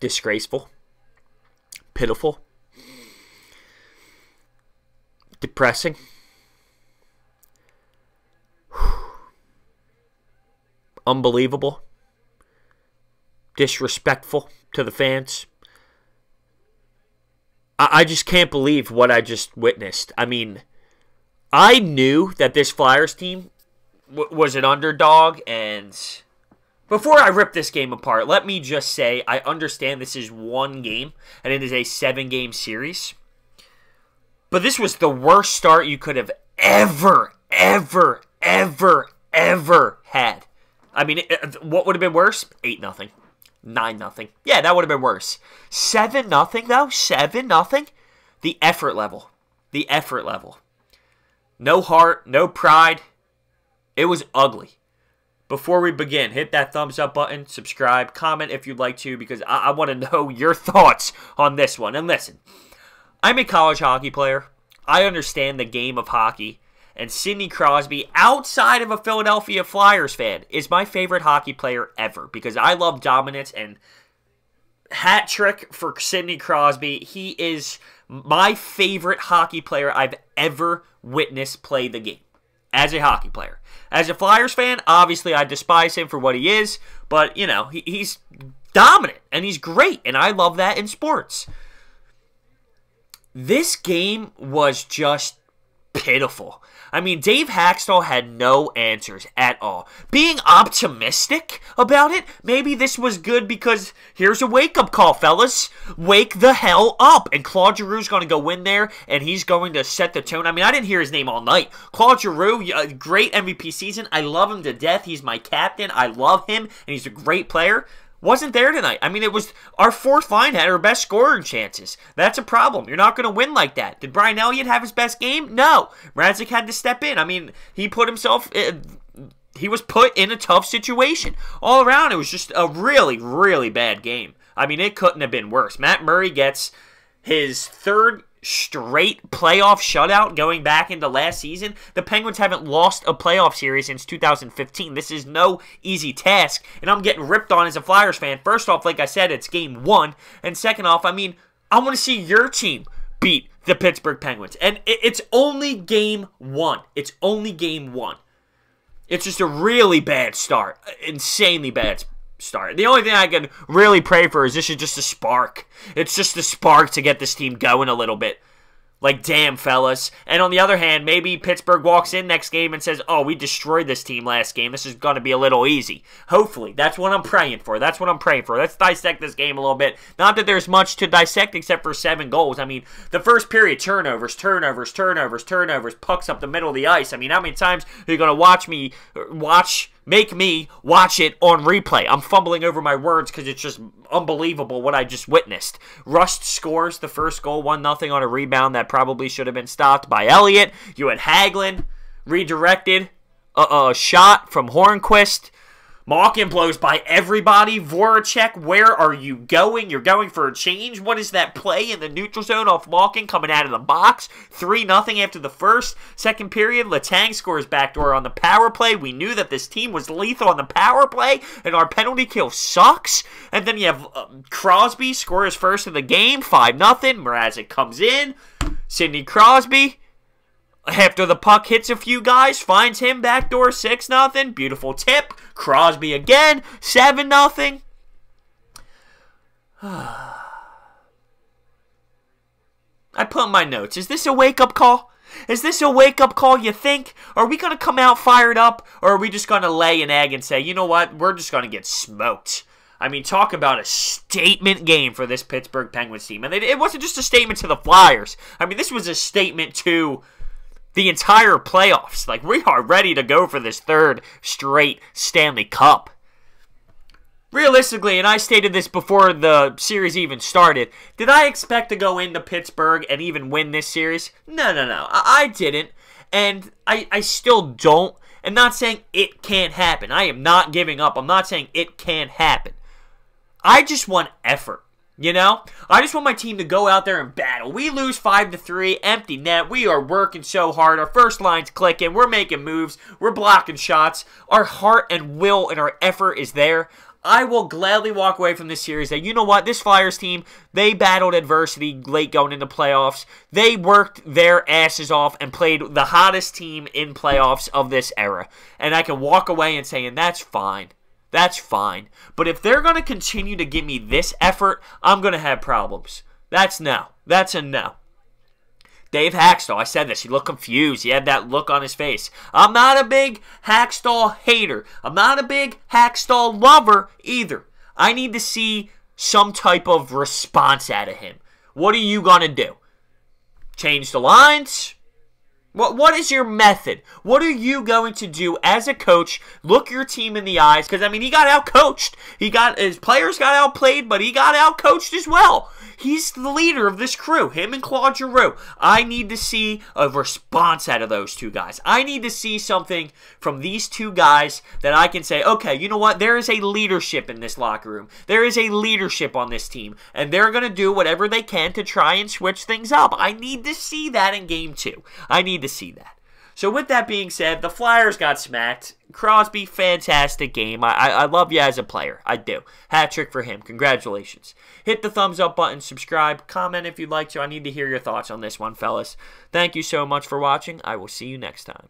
disgraceful, pitiful, depressing, unbelievable, disrespectful to the fans. I just can't believe what I just witnessed. I mean, I knew that this Flyers team was an underdog, and before I rip this game apart, let me just say I understand this is one game, and it is a 7-game series. But this was the worst start you could have ever had. I mean, what would have been worse? 8-0. 9-0. Yeah, that would have been worse. 7-0, though? 7-0? The effort level. The effort level. No heart, no pride. It was ugly. Before we begin, hit that thumbs up button, subscribe, comment if you'd like to, because I want to know your thoughts on this one. And listen, I'm a college hockey player. I understand the game of hockey. And Sidney Crosby, outside of a Philadelphia Flyers fan, is my favorite hockey player ever. Because I love dominance, and hat trick for Sidney Crosby. He is my favorite hockey player I've ever witnessed play the game. As a hockey player. As a Flyers fan, obviously I despise him for what he is. But, you know, he's dominant. And he's great. And I love that in sports. This game was just pitiful. I mean, Dave Haxtell had no answers at all. Being optimistic about it, maybe this was good because here's a wake-up call, fellas. Wake the hell up. And Claude Giroux's going to go in there, and he's going to set the tone. I mean, I didn't hear his name all night. Claude Giroux, great MVP season. I love him to death. He's my captain. I love him, and he's a great player. Wasn't there tonight. I mean, it was our fourth line had our best scoring chances. That's a problem. You're not going to win like that. Did Brian Elliott have his best game? No. Mrazek had to step in. I mean, he put himself... he was put in a tough situation. All around, it was just a really, really bad game. I mean, it couldn't have been worse. Matt Murray gets his third straight playoff shutout going back into last season. The Penguins haven't lost a playoff series since 2015. This is no easy task, and I'm getting ripped on as a Flyers fan. First off, like I said, it's game 1, and second off, I mean, I want to see your team beat the Pittsburgh Penguins, and it's only game 1. It's only game 1. It's just a really bad start, insanely bad start. The only thing I can really pray for is this is just a spark. It's just a spark to get this team going a little bit. Like, damn, fellas. And on the other hand, maybe Pittsburgh walks in next game and says, oh, we destroyed this team last game. This is going to be a little easy. Hopefully. That's what I'm praying for. That's what I'm praying for. Let's dissect this game a little bit. Not that there's much to dissect except for 7 goals. I mean, the first period, turnovers, pucks up the middle of the ice. I mean, how many times are you going to make me watch it on replay? I'm fumbling over my words because it's just unbelievable what I just witnessed. Rust scores the first goal, 1-0 on a rebound that probably should have been stopped by Elliott. You had Hagelin redirected a shot from Hornquist. Malkin blows by everybody. Voracek, where are you going? You're going for a change? What is that play in the neutral zone off Malkin coming out of the box? 3-0 after the first. Second period, Letang scores backdoor on the power play. We knew that this team was lethal on the power play, and our penalty kill sucks. And then you have Crosby score his first of the game, 5-0. Mrazek comes in. Sidney Crosby, after the puck hits a few guys, finds him backdoor, 6-0. Beautiful tip. Crosby again, 7-0. I put in my notes. Is this a wake-up call? Is this a wake-up call, you think? Are we going to come out fired up, or are we just going to lay an egg and say, you know what, we're just going to get smoked? I mean, talk about a statement game for this Pittsburgh Penguins team. And it wasn't just a statement to the Flyers. I mean, this was a statement to the entire playoffs. Like, we are ready to go for this third straight Stanley Cup. Realistically, and I stated this before the series even started, did I expect to go into Pittsburgh and even win this series? No. I didn't. And I still don't. And not saying it can't happen. I am not giving up. I'm not saying it can't happen. I just want effort. You know? I just want my team to go out there and battle. We lose 5-3, empty net. We are working so hard. Our first line's clicking. We're making moves. We're blocking shots. Our heart and will and our effort is there. I will gladly walk away from this series that, you know what, this Flyers team, they battled adversity late going into playoffs. They worked their asses off and played the hottest team in playoffs of this era. And I can walk away and say, and that's fine. That's fine. But if they're going to continue to give me this effort, I'm going to have problems. That's no. That's a no. Dave Hackstall, I said this, he looked confused. He had that look on his face. I'm not a big Hackstall hater. I'm not a big Hackstall lover either. I need to see some type of response out of him. What are you going to do? Change the lines? What is your method? What are you going to do as a coach? Look your team in the eyes. Because, I mean, he got outcoached. His players got outplayed, but he got outcoached as well. He's the leader of this crew, him and Claude Giroux. I need to see a response out of those two guys. I need to see something from these two guys that I can say, okay, you know what? There is a leadership in this locker room. There is a leadership on this team. And they're going to do whatever they can to try and switch things up. I need to see that in Game 2. I need to see that. So with that being said, the Flyers got smacked. Crosby, fantastic game. I love you as a player. I do. Hat trick for him. Congratulations. Hit the thumbs up button, subscribe, comment if you'd like to. I need to hear your thoughts on this one, fellas. Thank you so much for watching. I will see you next time.